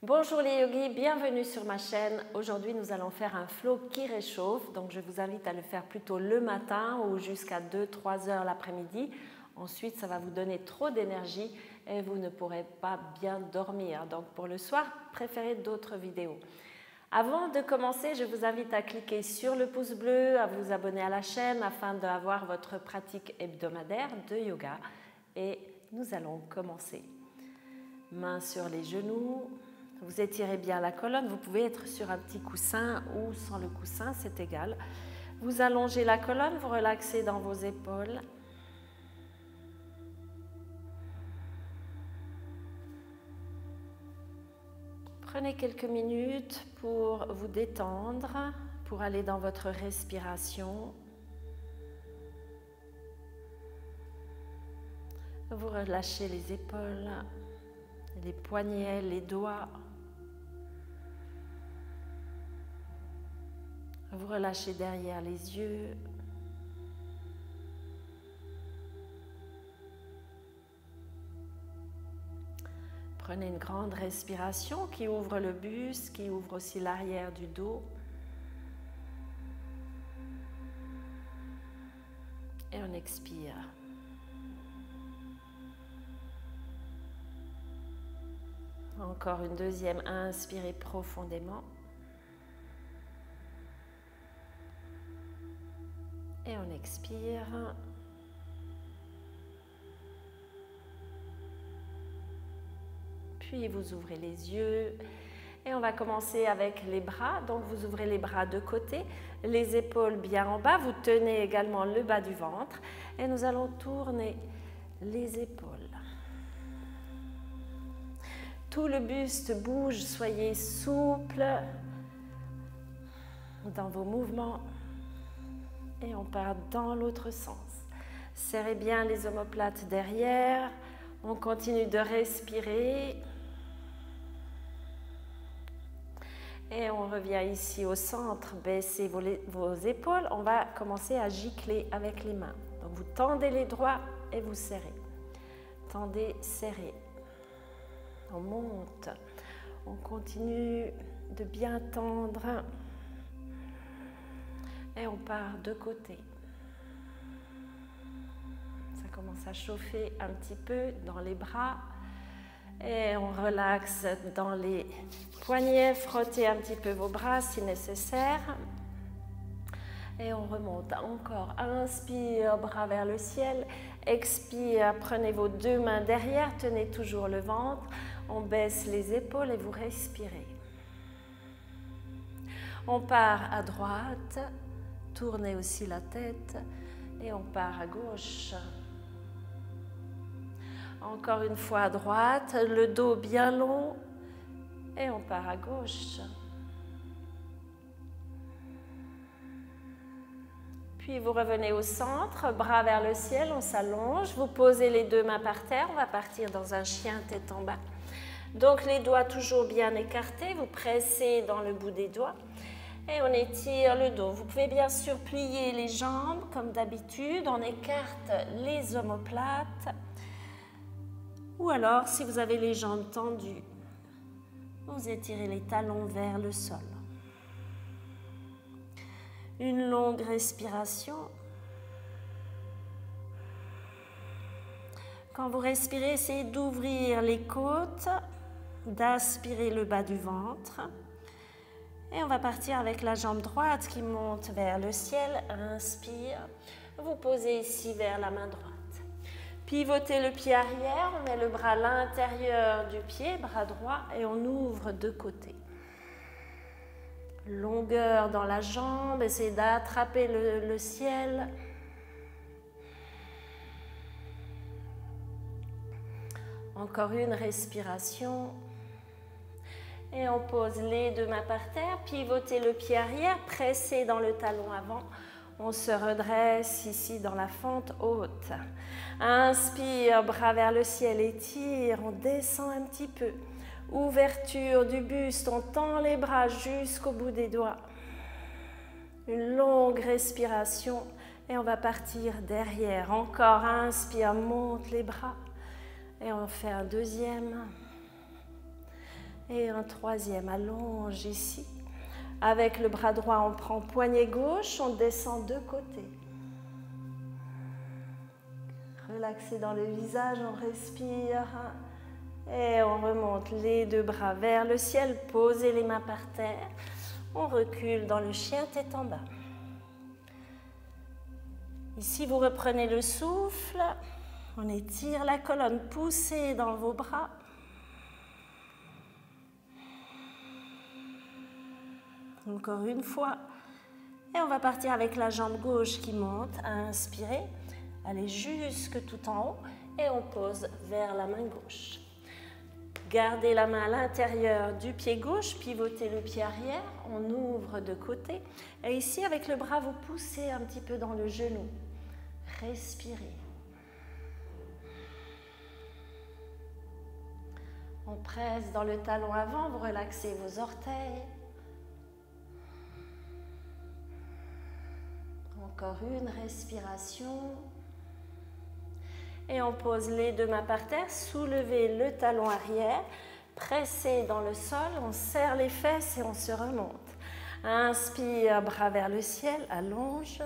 Bonjour les yogis, bienvenue sur ma chaîne. Aujourd'hui, nous allons faire un flow qui réchauffe. Donc, je vous invite à le faire plutôt le matin ou jusqu'à 2-3 heures l'après-midi. Ensuite, ça va vous donner trop d'énergie et vous ne pourrez pas bien dormir. Donc, pour le soir, préférez d'autres vidéos. Avant de commencer, je vous invite à cliquer sur le pouce bleu, à vous abonner à la chaîne afin d'avoir votre pratique hebdomadaire de yoga. Et nous allons commencer. Mains sur les genoux. Vous étirez bien la colonne, vous pouvez être sur un petit coussin ou sans le coussin, c'est égal. Vous allongez la colonne, vous relaxez dans vos épaules. Prenez quelques minutes pour vous détendre, pour aller dans votre respiration. Vous relâchez les épaules, les poignets, les doigts. Vous relâchez derrière les yeux. Prenez une grande respiration qui ouvre le buste, qui ouvre aussi l'arrière du dos. Et on expire. Encore une deuxième, inspirez profondément. Et on expire. Puis vous ouvrez les yeux. Et on va commencer avec les bras. Donc vous ouvrez les bras de côté, les épaules bien en bas. Vous tenez également le bas du ventre. Et nous allons tourner les épaules. Tout le buste bouge, soyez souple dans vos mouvements. Et on part dans l'autre sens. Serrez bien les omoplates derrière. On continue de respirer. Et on revient ici au centre. Baissez vos épaules. On va commencer à gicler avec les mains. Donc vous tendez les doigts et vous serrez. Tendez, serrez. On monte. On continue de bien tendre. Et on part de côté. Ça commence à chauffer un petit peu dans les bras. Et on relaxe dans les poignets. Frottez un petit peu vos bras si nécessaire. Et on remonte encore. Inspire, bras vers le ciel. Expire, prenez vos deux mains derrière. Tenez toujours le ventre. On baisse les épaules et vous respirez. On part à droite. Tournez aussi la tête et on part à gauche. Encore une fois à droite, le dos bien long et on part à gauche. Puis vous revenez au centre, bras vers le ciel, on s'allonge. Vous posez les deux mains par terre, on va partir dans un chien tête en bas. Donc les doigts toujours bien écartés, vous pressez dans le bout des doigts. Et on étire le dos. Vous pouvez bien sûr plier les jambes comme d'habitude. On écarte les omoplates. Ou alors, si vous avez les jambes tendues, vous étirez les talons vers le sol. Une longue respiration. Quand vous respirez, essayez d'ouvrir les côtes, d'aspirer le bas du ventre. Et on va partir avec la jambe droite qui monte vers le ciel. Inspire. Vous posez ici vers la main droite. Pivotez le pied arrière. On met le bras à l'intérieur du pied, bras droit, et on ouvre de côté. Longueur dans la jambe. Essayez d'attraper le ciel. Encore une respiration. Et on pose les deux mains par terre, pivotez le pied arrière, pressez dans le talon avant. On se redresse ici dans la fente haute. Inspire, bras vers le ciel, étire, on descend un petit peu. Ouverture du buste, on tend les bras jusqu'au bout des doigts. Une longue respiration et on va partir derrière. Encore, inspire, monte les bras. Et on fait un deuxième. Et un troisième, allonge ici. Avec le bras droit, on prend poignet gauche, on descend de côté. Relaxez dans le visage, on respire. Et on remonte les deux bras vers le ciel, posez les mains par terre. On recule dans le chien tête en bas. Ici, vous reprenez le souffle. On étire la colonne, poussez dans vos bras. Encore une fois. Et on va partir avec la jambe gauche qui monte. Inspirez. Allez jusque tout en haut. Et on pose vers la main gauche. Gardez la main à l'intérieur du pied gauche, pivotez le pied arrière, on ouvre de côté. Et ici, avec le bras, vous poussez un petit peu dans le genou. Respirez. On presse dans le talon avant, vous relaxez vos orteils. Encore une respiration. Et on pose les deux mains par terre, soulevez le talon arrière, pressez dans le sol, on serre les fesses et on se remonte. Inspire, bras vers le ciel, allonge.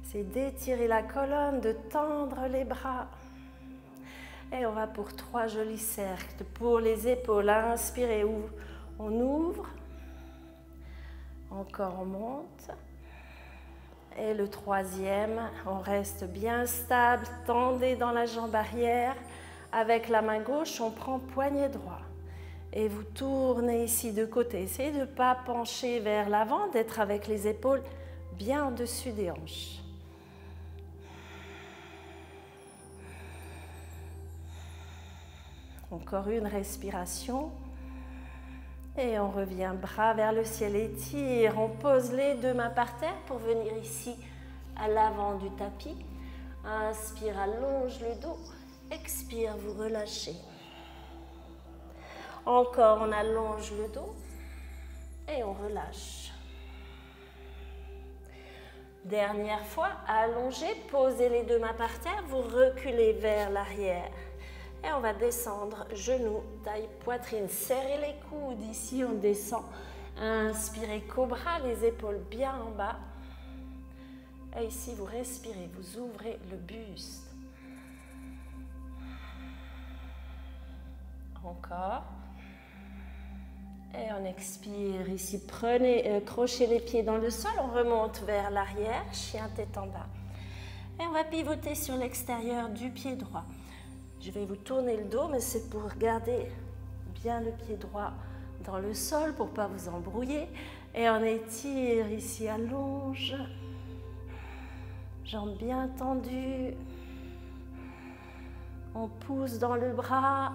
C'est d'étirer la colonne, de tendre les bras. Et on va pour 3 jolis cercles. Pour les épaules, inspirez, on ouvre. Encore on monte. Et le troisième, on reste bien stable, tendez dans la jambe arrière. Avec la main gauche, on prend poignet droit. Et vous tournez ici de côté. Essayez de ne pas pencher vers l'avant, d'être avec les épaules bien au-dessus des hanches. Encore une respiration. Et on revient, bras vers le ciel, étire. On pose les deux mains par terre pour venir ici à l'avant du tapis. Inspire, allonge le dos. Expire, vous relâchez. Encore, on allonge le dos et on relâche. Dernière fois, allongez, posez les deux mains par terre, vous reculez vers l'arrière. Et on va descendre, genoux, taille, poitrine, serrez les coudes. Ici, on descend. Inspirez, cobra, les épaules bien en bas. Et ici, vous respirez, vous ouvrez le buste. Encore. Et on expire ici. Prenez, crochez les pieds dans le sol. On remonte vers l'arrière, chien tête en bas. Et on va pivoter sur l'extérieur du pied droit. Je vais vous tourner le dos, mais c'est pour garder bien le pied droit dans le sol pour ne pas vous embrouiller. Et on étire ici, allonge. Jambes bien tendues. On pousse dans le bras.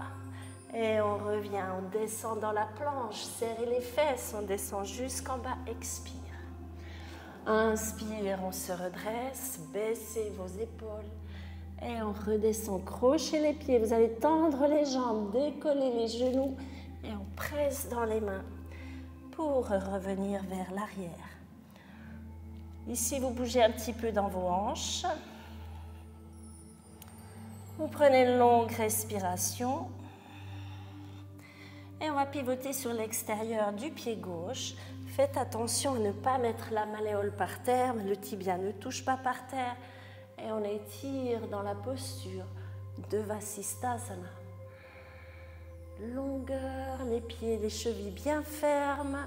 Et on revient, on descend dans la planche. Serrez les fesses, on descend jusqu'en bas. Expire. Inspire, on se redresse. Baissez vos épaules. Et on redescend, crochez les pieds, vous allez tendre les jambes, décoller les genoux et on presse dans les mains pour revenir vers l'arrière. Ici, vous bougez un petit peu dans vos hanches. Vous prenez une longue respiration et on va pivoter sur l'extérieur du pied gauche. Faites attention à ne pas mettre la malléole par terre, le tibia ne touche pas par terre. Et on étire dans la posture de Vasisthasana. Longueur, les pieds, les chevilles bien fermes.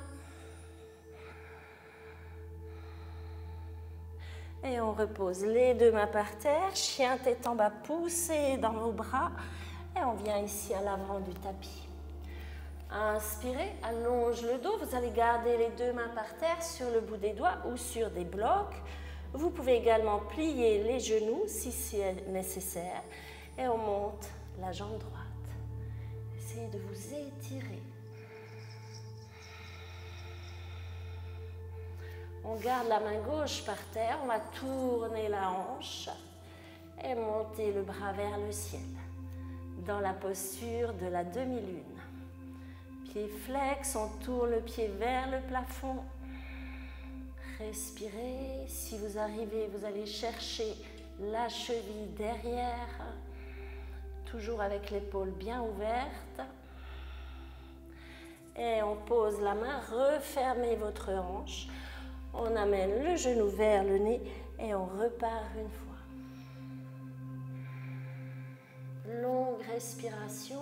Et on repose les deux mains par terre, chien tête en bas, poussez dans vos bras. Et on vient ici à l'avant du tapis. Inspirez, allonge le dos. Vous allez garder les deux mains par terre sur le bout des doigts ou sur des blocs. Vous pouvez également plier les genoux si c'est nécessaire et on monte la jambe droite. Essayez de vous étirer. On garde la main gauche par terre, on va tourner la hanche et monter le bras vers le ciel dans la posture de la demi-lune. Pied flex, on tourne le pied vers le plafond. Respirez. Si vous arrivez, vous allez chercher la cheville derrière, toujours avec l'épaule bien ouverte. Et on pose la main, refermez votre hanche. On amène le genou vers le nez et on repart une fois. Longue respiration.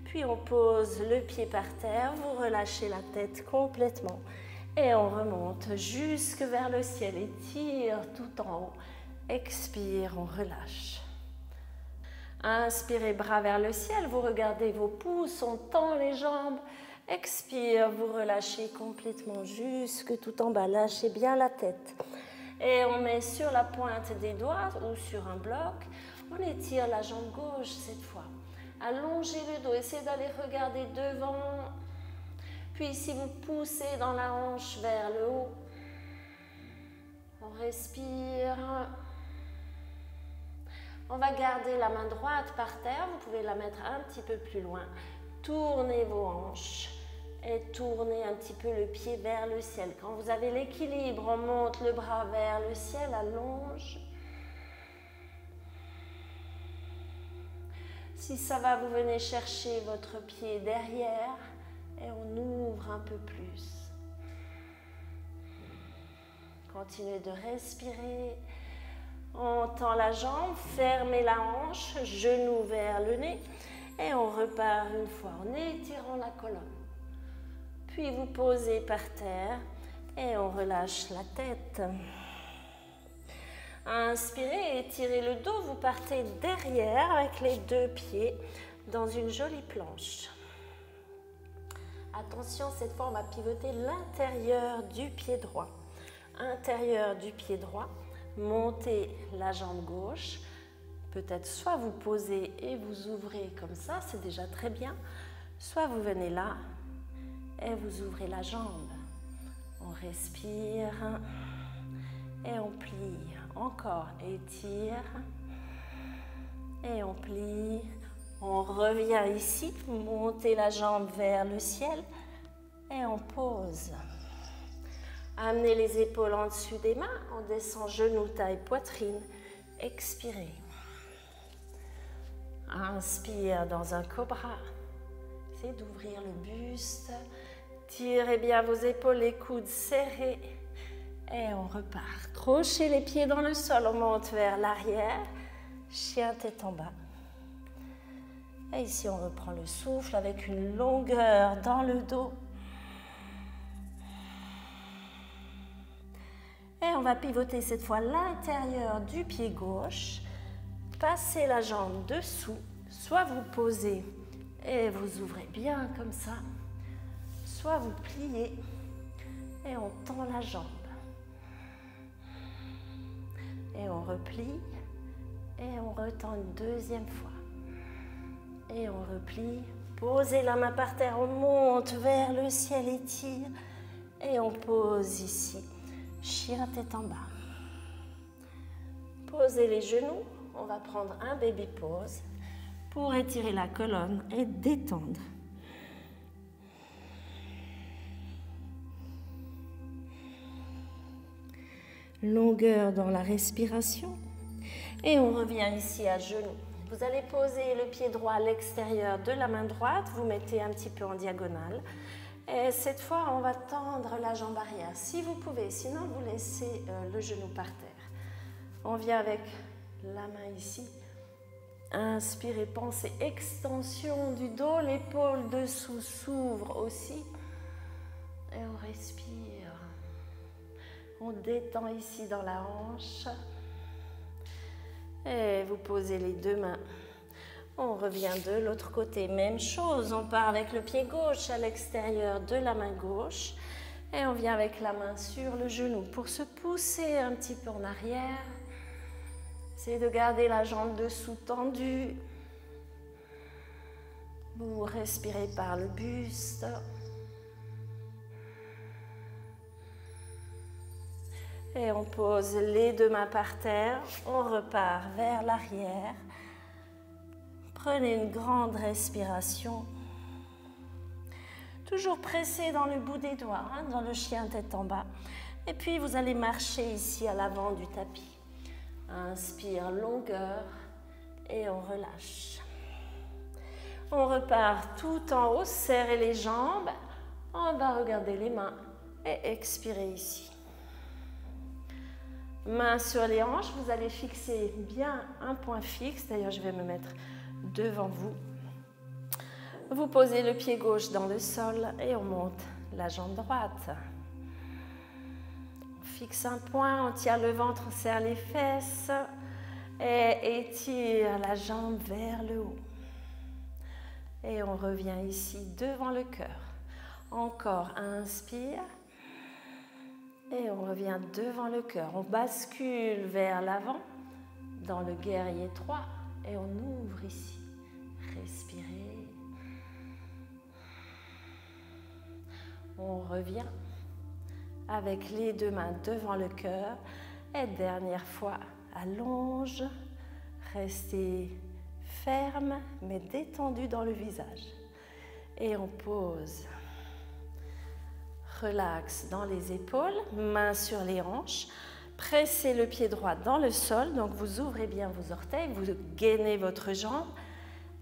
Puis on pose le pied par terre, vous relâchez la tête complètement. Et on remonte jusque vers le ciel, étire tout en haut. Expire, on relâche. Inspirez, bras vers le ciel, vous regardez vos pouces, on tend les jambes. Expire, vous relâchez complètement jusque tout en bas, lâchez bien la tête. Et on met sur la pointe des doigts ou sur un bloc, on étire la jambe gauche cette fois. Allongez le dos, essayez d'aller regarder devant. Puis si vous poussez dans la hanche vers le haut, on respire. On va garder la main droite par terre, vous pouvez la mettre un petit peu plus loin. Tournez vos hanches et tournez un petit peu le pied vers le ciel. Quand vous avez l'équilibre, on monte le bras vers le ciel, allonge. Si ça va, vous venez chercher votre pied derrière et on ouvre un peu plus. Continuez de respirer. On tend la jambe, fermez la hanche, genou vers le nez et on repart une fois en étirant la colonne. Puis vous posez par terre et on relâche la tête. Inspirez, étirez le dos, vous partez derrière avec les deux pieds dans une jolie planche. Attention, cette fois on va pivoter l'intérieur du pied droit. Intérieur du pied droit. Montez la jambe gauche, peut-être soit vous posez et vous ouvrez comme ça, c'est déjà très bien, soit vous venez là et vous ouvrez la jambe. On respire et on plie, encore, étire et on plie. On revient ici, montez la jambe vers le ciel et on pose. Amenez les épaules en dessus des mains, on descend genoux, taille, poitrine. Expirez. Inspire dans un cobra. Essayez d'ouvrir le buste. Tirez bien vos épaules, les coudes serrés. Et on repart. Crochez les pieds dans le sol, on monte vers l'arrière. Chien tête en bas. Et ici, on reprend le souffle avec une longueur dans le dos. Et on va pivoter cette fois l'intérieur du pied gauche. Passez la jambe dessous. Soit vous posez et vous ouvrez bien comme ça. Soit vous pliez et on tend la jambe. Et on replie et on retend une deuxième fois. Et on replie. Posez la main par terre, on monte vers le ciel, étire. Et on pose ici. Chien tête en bas. Posez les genoux. On va prendre un baby pose pour étirer la colonne et détendre. Longueur dans la respiration. Et on revient ici à genoux. Vous allez poser le pied droit à l'extérieur de la main droite. Vous mettez un petit peu en diagonale. Et cette fois, on va tendre la jambe arrière, si vous pouvez. Sinon, vous laissez le genou par terre. On vient avec la main ici. Inspirez, pensez extension du dos. L'épaule dessous s'ouvre aussi. Et on respire. On détend ici dans la hanche. Et vous posez les deux mains. On revient de l'autre côté, même chose, on part avec le pied gauche à l'extérieur de la main gauche et on vient avec la main sur le genou pour se pousser un petit peu en arrière. Essayez de garder la jambe dessous tendue. Vous respirez par le buste. Et on pose les deux mains par terre, on repart vers l'arrière. Prenez une grande respiration. Toujours pressé dans le bout des doigts, dans le chien tête en bas. Et puis vous allez marcher ici à l'avant du tapis. Inspire, longueur, et on relâche. On repart tout en haut, serrez les jambes. On va regarder les mains et expirer ici. Mains sur les hanches, vous allez fixer bien un point fixe. D'ailleurs, je vais me mettre devant vous. Vous posez le pied gauche dans le sol et on monte la jambe droite. On fixe un point, on tire le ventre, on serre les fesses et étire la jambe vers le haut. Et on revient ici devant le cœur. Encore, inspire. Et on revient devant le cœur. On bascule vers l'avant dans le guerrier 3 et on ouvre ici. Respirez. On revient avec les deux mains devant le cœur. Et dernière fois, allonge. Restez ferme mais détendu dans le visage. Et on pose. Relax dans les épaules, mains sur les hanches. Pressez le pied droit dans le sol. Donc vous ouvrez bien vos orteils, vous gainez votre jambe.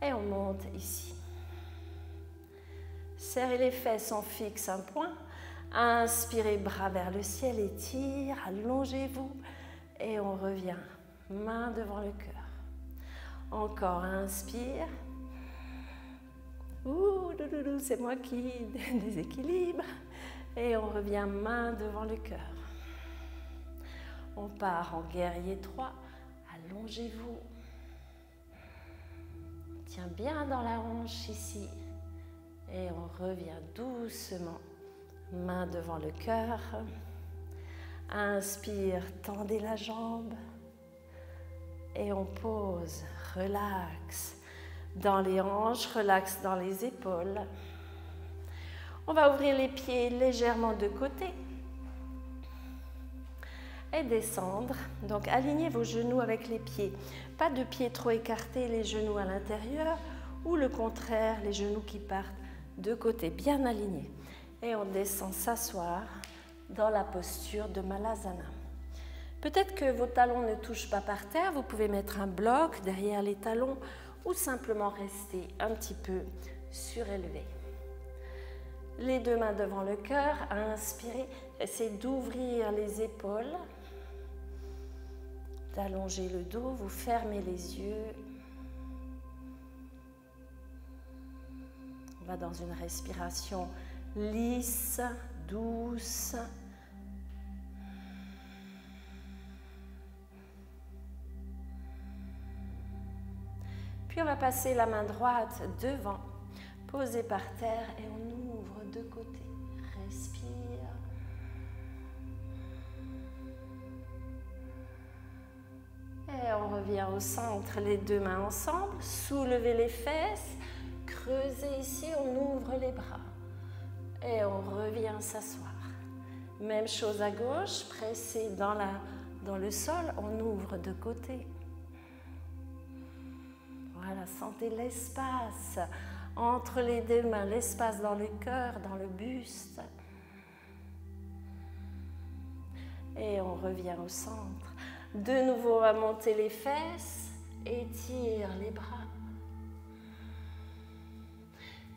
Et on monte ici. Serrez les fesses, on fixe un point. Inspirez, bras vers le ciel, étire, allongez-vous. Et on revient, main devant le cœur. Encore, inspire. Ouh, c'est moi qui déséquilibre. Et on revient, main devant le cœur. On part en guerrier 3. Allongez-vous. Tiens bien dans la hanche ici. Et on revient doucement, main devant le cœur. Inspire, tendez la jambe. Et on pose, relax dans les hanches, relax dans les épaules. On va ouvrir les pieds légèrement de côté et descendre. Donc alignez vos genoux avec les pieds. Pas de pieds trop écartés, les genoux à l'intérieur, ou le contraire, les genoux qui partent de côté, bien alignés. Et on descend s'asseoir dans la posture de Malasana. Peut-être que vos talons ne touchent pas par terre, vous pouvez mettre un bloc derrière les talons ou simplement rester un petit peu surélevé. Les deux mains devant le cœur, inspirez, essayez d'ouvrir les épaules, d'allonger le dos, vous fermez les yeux. On va dans une respiration lisse, douce. Puis on va passer la main droite devant, posée par terre et on ouvre de côté. Respire. Et on revient au centre, les deux mains ensemble. Soulevez les fesses, creusez ici, on ouvre les bras. Et on revient s'asseoir. Même chose à gauche, pressez dans le sol, on ouvre de côté. Voilà, sentez l'espace entre les deux mains, l'espace dans le cœur, dans le buste. Et on revient au centre. De nouveau, on va monter les fesses, étire les bras.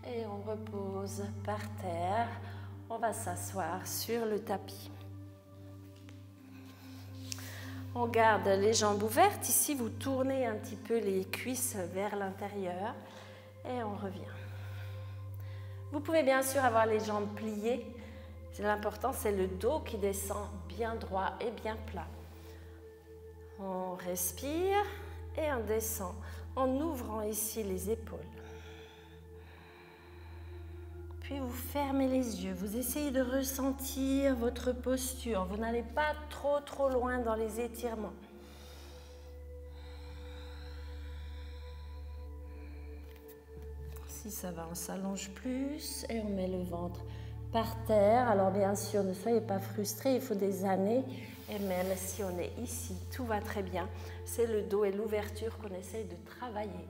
Et on repose par terre. On va s'asseoir sur le tapis. On garde les jambes ouvertes. Ici, vous tournez un petit peu les cuisses vers l'intérieur. Et on revient. Vous pouvez bien sûr avoir les jambes pliées. L'important, c'est le dos qui descend bien droit et bien plat. On respire et on descend en ouvrant ici les épaules. Puis vous fermez les yeux, vous essayez de ressentir votre posture. Vous n'allez pas trop loin dans les étirements. Si ça va, on s'allonge plus et on met le ventre par terre. Alors bien sûr, ne soyez pas frustrés, il faut des années. Et même si on est ici, tout va très bien. C'est le dos et l'ouverture qu'on essaye de travailler.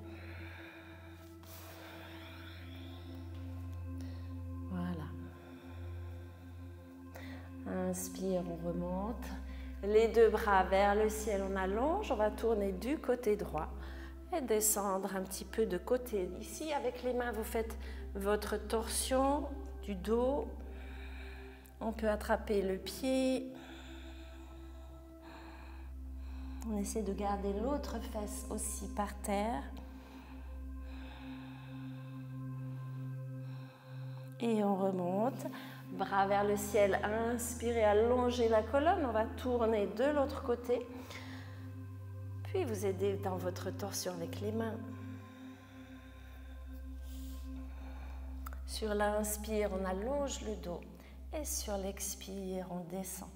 Voilà. Inspire, on remonte. Les deux bras vers le ciel, on allonge. On va tourner du côté droit. Et descendre un petit peu de côté. Ici, avec les mains, vous faites votre torsion du dos. On peut attraper le pied. On essaie de garder l'autre fesse aussi par terre. Et on remonte. Bras vers le ciel. Inspirez, allongez la colonne. On va tourner de l'autre côté. Puis vous aidez dans votre torsion avec les mains. Sur l'inspire, on allonge le dos. Et sur l'expire, on descend.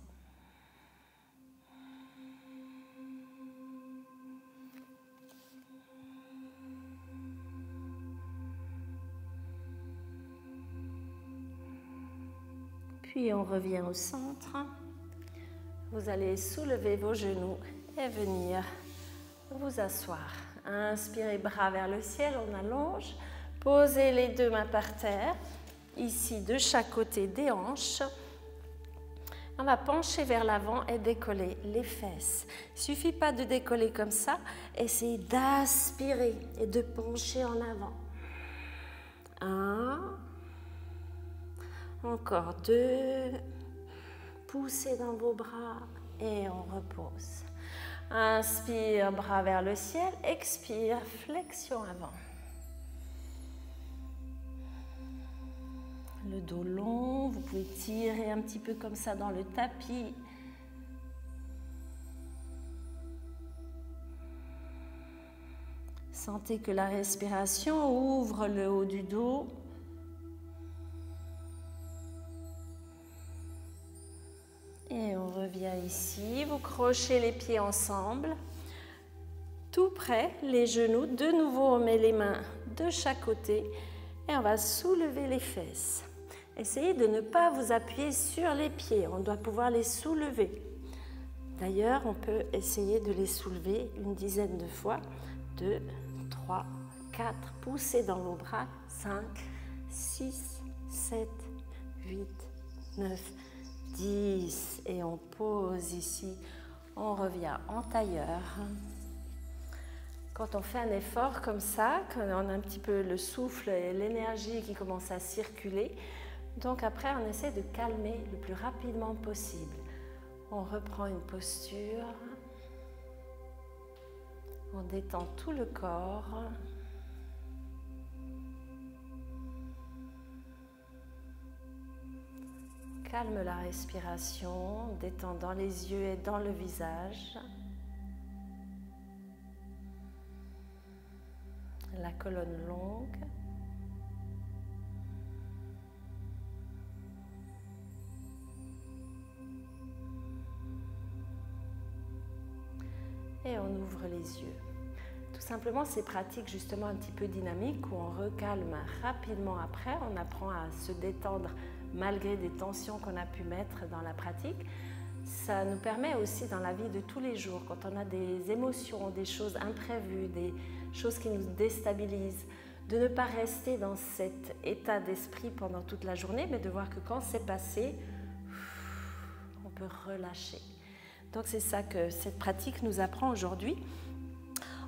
Puis on revient au centre. Vous allez soulever vos genoux et venir vous asseoir. Inspirez, bras vers le ciel, on allonge. Posez les deux mains par terre, ici de chaque côté des hanches. On va pencher vers l'avant et décoller les fesses. Il ne suffit pas de décoller comme ça, essayez d'aspirer et de pencher en avant. 1, encore 2, poussez dans vos bras et on repose. Inspire, bras vers le ciel, expire, flexion avant. Le dos long, vous pouvez tirer un petit peu comme ça dans le tapis. Sentez que la respiration ouvre le haut du dos. Et on revient ici, vous crochez les pieds ensemble. Tout près, les genoux. De nouveau, on met les mains de chaque côté et on va soulever les fesses. Essayez de ne pas vous appuyer sur les pieds, on doit pouvoir les soulever. D'ailleurs, on peut essayer de les soulever une dizaine de fois. 2, 3, 4, poussez dans vos bras. 5, 6, 7, 8, 9, 10. Et on pose ici, on revient en tailleur. Quand on fait un effort comme ça, quand on a un petit peu le souffle et l'énergie qui commence à circuler, donc après on essaie de calmer le plus rapidement possible. On reprend une posture, on détend tout le corps. Calme la respiration, détendant les yeux et dans le visage. La colonne longue. Et on ouvre les yeux. Tout simplement, ces pratiques justement un petit peu dynamiques où on recalme rapidement après, on apprend à se détendre malgré des tensions qu'on a pu mettre dans la pratique. Ça nous permet aussi dans la vie de tous les jours, quand on a des émotions, des choses imprévues, des choses qui nous déstabilisent, de ne pas rester dans cet état d'esprit pendant toute la journée, mais de voir que quand c'est passé, on peut relâcher. Donc c'est ça que cette pratique nous apprend aujourd'hui.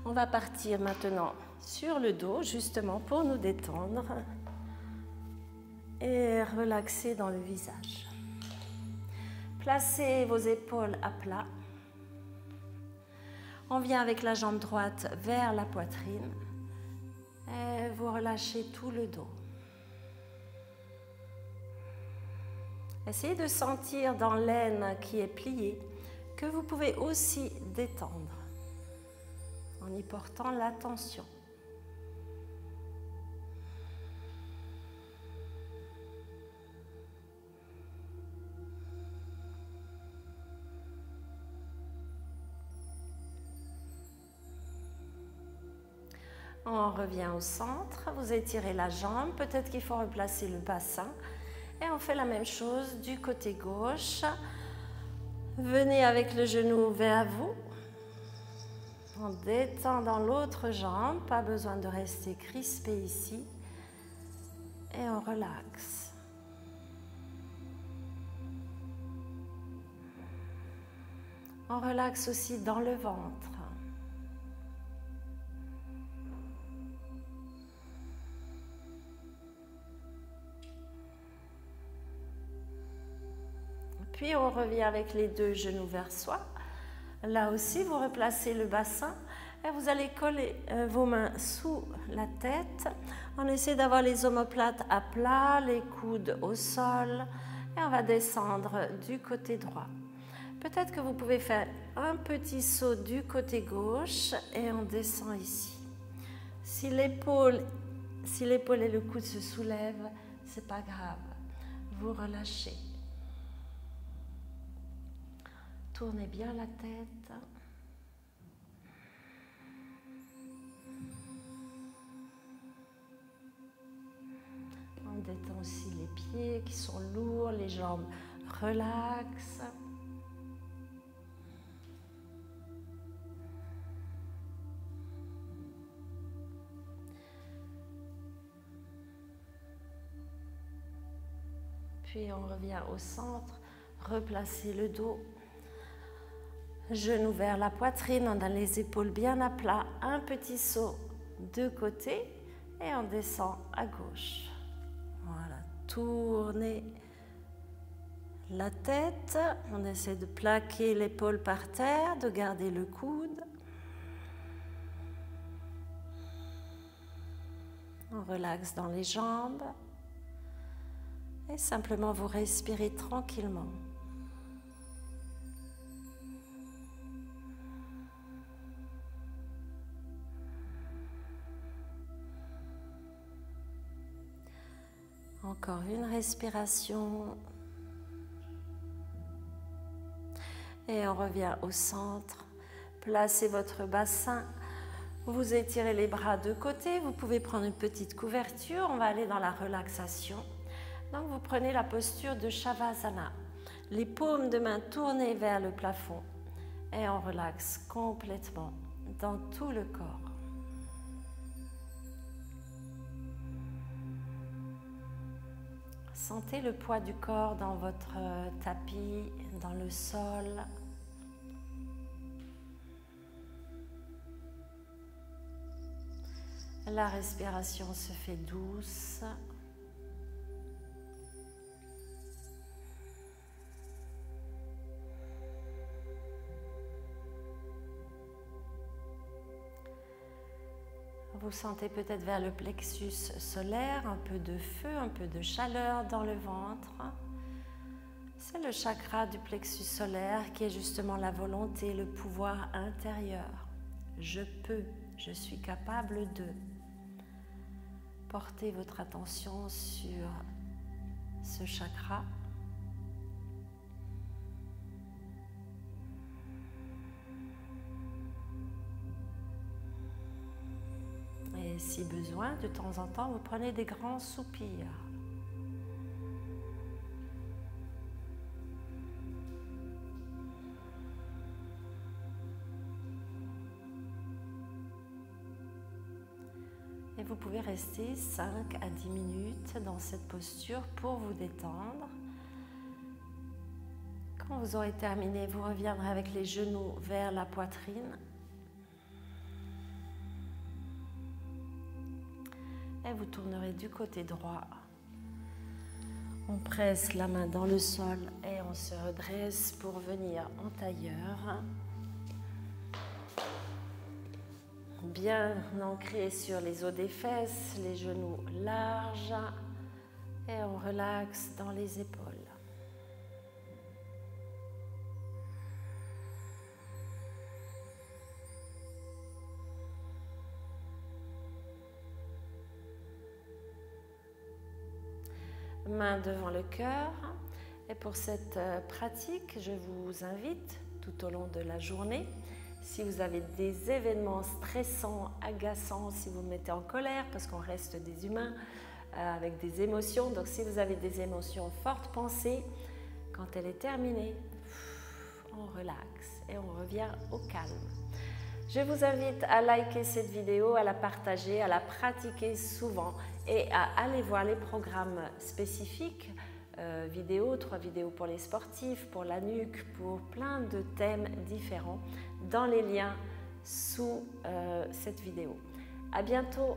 On va partir maintenant sur le dos, justement pour nous détendre et relaxer dans le visage. Placez vos épaules à plat. On vient avec la jambe droite vers la poitrine et vous relâchez tout le dos. Essayez de sentir dans l'aine qui est pliée que vous pouvez aussi détendre en y portant l'attention. On revient au centre, vous étirez la jambe, peut-être qu'il faut replacer le bassin et on fait la même chose du côté gauche. Venez avec le genou vers vous, en détendant l'autre jambe, pas besoin de rester crispé ici, et on relaxe. On relaxe aussi dans le ventre. Puis on revient avec les deux genoux vers soi. Là aussi, vous replacez le bassin et vous allez coller vos mains sous la tête. On essaie d'avoir les omoplates à plat, les coudes au sol et on va descendre du côté droit. Peut-être que vous pouvez faire un petit saut du côté gauche et on descend ici. Si l'épaule et le coude se soulèvent, c'est pas grave. Vous relâchez. Tournez bien la tête. On détend aussi les pieds qui sont lourds, les jambes relaxent. Puis on revient au centre, replacez le dos. Genoux vers la poitrine, on a les épaules bien à plat, un petit saut de côté et on descend à gauche. Voilà, tournez la tête, on essaie de plaquer l'épaule par terre, de garder le coude. On relaxe dans les jambes et simplement vous respirez tranquillement. Encore une respiration. Et on revient au centre. Placez votre bassin. Vous étirez les bras de côté. Vous pouvez prendre une petite couverture. On va aller dans la relaxation. Donc vous prenez la posture de Shavasana. Les paumes de main tournées vers le plafond. Et on relaxe complètement dans tout le corps. Sentez le poids du corps dans votre tapis, dans le sol. La respiration se fait douce. Vous sentez peut-être vers le plexus solaire un peu de feu, un peu de chaleur dans le ventre. C'est le chakra du plexus solaire qui est justement la volonté, le pouvoir intérieur. Je peux, je suis capable de. Portez votre attention sur ce chakra. Et si besoin, de temps en temps, vous prenez des grands soupirs. Et vous pouvez rester 5 à 10 minutes dans cette posture pour vous détendre. Quand vous aurez terminé, vous reviendrez avec les genoux vers la poitrine. Et vous tournerez du côté droit. On presse la main dans le sol et on se redresse pour venir en tailleur. Bien ancré sur les os des fesses, les genoux larges et on relaxe dans les épaules. Main devant le cœur. Et pour cette pratique, je vous invite tout au long de la journée, si vous avez des événements stressants, agaçants, si vous vous mettez en colère, parce qu'on reste des humains avec des émotions, donc si vous avez des émotions fortes, pensez, quand elle est terminée, on relaxe et on revient au calme. Je vous invite à liker cette vidéo, à la partager, à la pratiquer souvent et à aller voir les programmes spécifiques, 3 vidéos pour les sportifs, pour la nuque, pour plein de thèmes différents dans les liens sous cette vidéo. À bientôt!